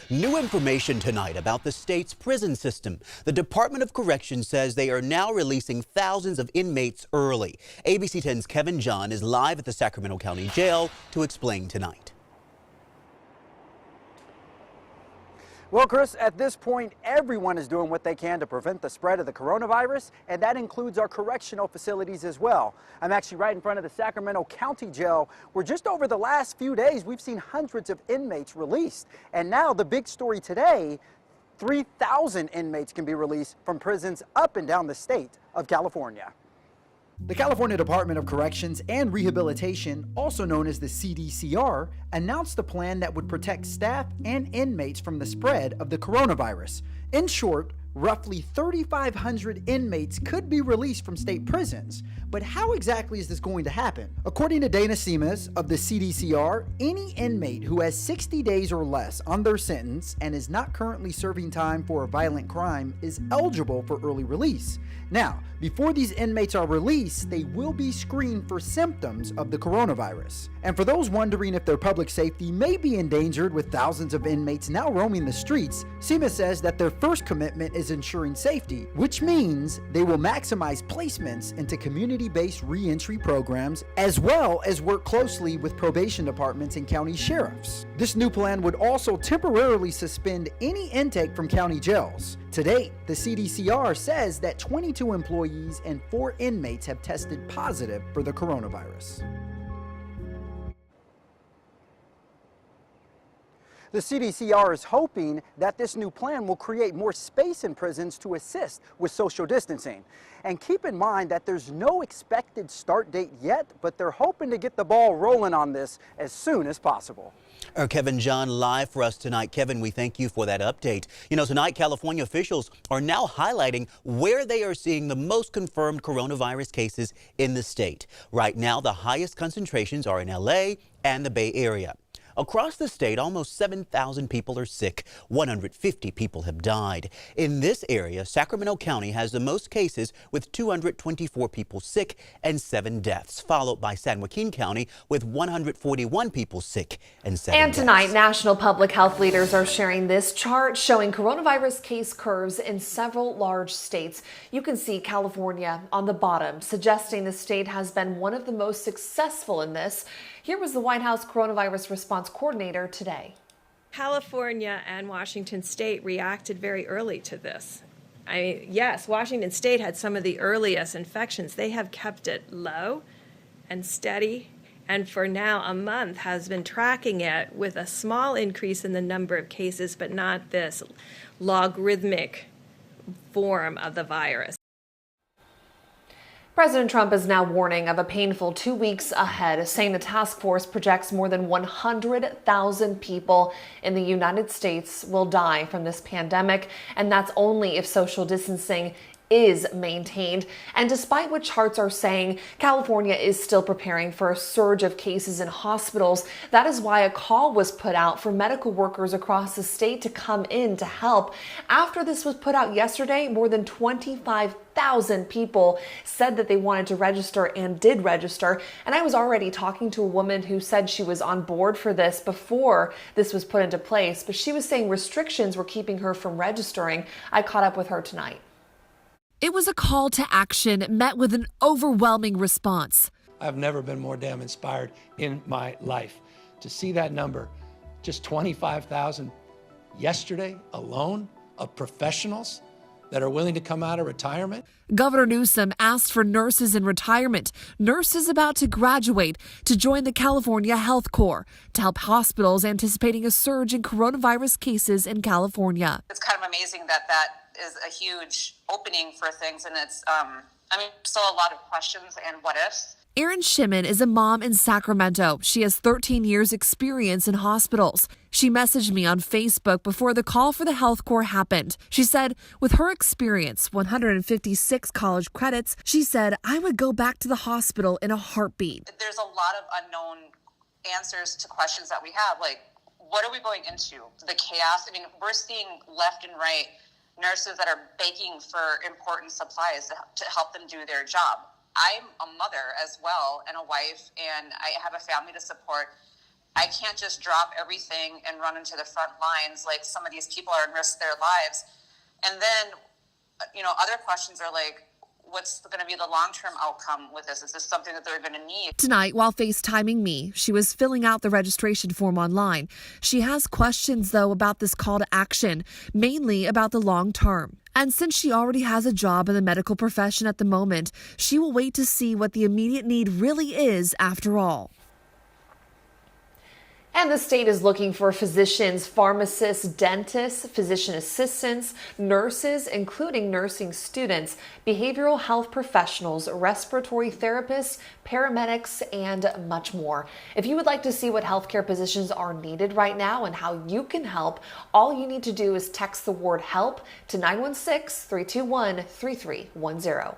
New information tonight about the state's prison system. The Department of Corrections says they are now releasing thousands of inmates early. ABC 10's Kevin John is live at the Sacramento County Jail to explain tonight. Well, Chris, at this point, everyone is doing what they can to prevent the spread of the coronavirus, and that includes our correctional facilities as well. I'm actually right in front of the Sacramento County Jail, where just over the last few days, we've seen hundreds of inmates released. And now the big story today, 3,000 inmates can be released from prisons up and down the state of California. The California Department of Corrections and Rehabilitation, also known as the CDCR, announced a plan that would protect staff and inmates from the spread of the coronavirus. In short, roughly 3,500 inmates could be released from state prisons. But how exactly is this going to happen? According to Dana Simas of the CDCR, any inmate who has 60 days or less on their sentence and is not currently serving time for a violent crime is eligible for early release. Now, before these inmates are released, they will be screened for symptoms of the coronavirus. And for those wondering if their public safety may be endangered with thousands of inmates now roaming the streets, Simas says that their first commitment is ensuring safety, which means they will maximize placements into community-based reentry programs, as well as work closely with probation departments and county sheriffs. This new plan would also temporarily suspend any intake from county jails. To date, the CDCR says that 22 employees and 4 inmates have tested positive for the coronavirus. The CDCR is hoping that this new plan will create more space in prisons to assist with social distancing. And keep in mind that there's no expected start date yet, but they're hoping to get the ball rolling on this as soon as possible. Kevin John live for us tonight. Kevin, we thank you for that update. You know, tonight California officials are now highlighting where they are seeing the most confirmed coronavirus cases in the state. Right now, the highest concentrations are in LA and the Bay Area. Across the state, almost 7,000 people are sick. 150 people have died. In this area, Sacramento County has the most cases with 224 people sick and 7 deaths, followed by San Joaquin County with 141 people sick and 7 deaths. And tonight, national public health leaders are sharing this chart showing coronavirus case curves in several large states. You can see California on the bottom, suggesting the state has been one of the most successful in this. Here was the White House coronavirus response coordinator today. California and Washington State reacted very early to this. Yes, Washington State had some of the earliest infections. They have kept it low and steady, and for now a month has been tracking it with a small increase in the number of cases, but not this logarithmic form of the virus. President Trump is now warning of a painful 2 weeks ahead, saying the task force projects more than 100,000 people in the United States will die from this pandemic, and that's only if social distancing is maintained. And despite what charts are saying, California is still preparing for a surge of cases in hospitals. That is why a call was put out for medical workers across the state to come in to help. After this was put out yesterday, more than 25,000 people said that they wanted to register and did register. And I was already talking to a woman who said she was on board for this before this was put into place, but she was saying restrictions were keeping her from registering. I caught up with her tonight. It was a call to action met with an overwhelming response. I've never been more damn inspired in my life. To see that number, just 25,000 yesterday alone of professionals that are willing to come out of retirement. Governor Newsom asked for nurses in retirement, nurses about to graduate, to join the California Health Corps to help hospitals anticipating a surge in coronavirus cases in California. It's kind of amazing that is a huge opening for things, and it's still a lot of questions and what ifs. Erin Shimon is a mom in Sacramento. She has 13 years experience in hospitals. She messaged me on Facebook before the call for the Health Corps happened. She said, with her experience, 156 college credits, she said, I would go back to the hospital in a heartbeat. There's a lot of unknown answers to questions that we have, like, what are we going into? The chaos. We're seeing left and right nurses that are begging for important supplies to help them do their job. I'm a mother as well and a wife, and I have a family to support. I can't just drop everything and run into the front lines. Like, some of these people are at risk their lives. And then, other questions are like, what's going to be the long-term outcome with this? Is this something that they're going to need? Tonight, while FaceTiming me, she was filling out the registration form online. She has questions, though, about this call to action, mainly about the long term. And since she already has a job in the medical profession at the moment, she will wait to see what the immediate need really is after all. And the state is looking for physicians, pharmacists, dentists, physician assistants, nurses, including nursing students, behavioral health professionals, respiratory therapists, paramedics, and much more. If you would like to see what healthcare positions are needed right now and how you can help, all you need to do is text the word HELP to 916-321-3310.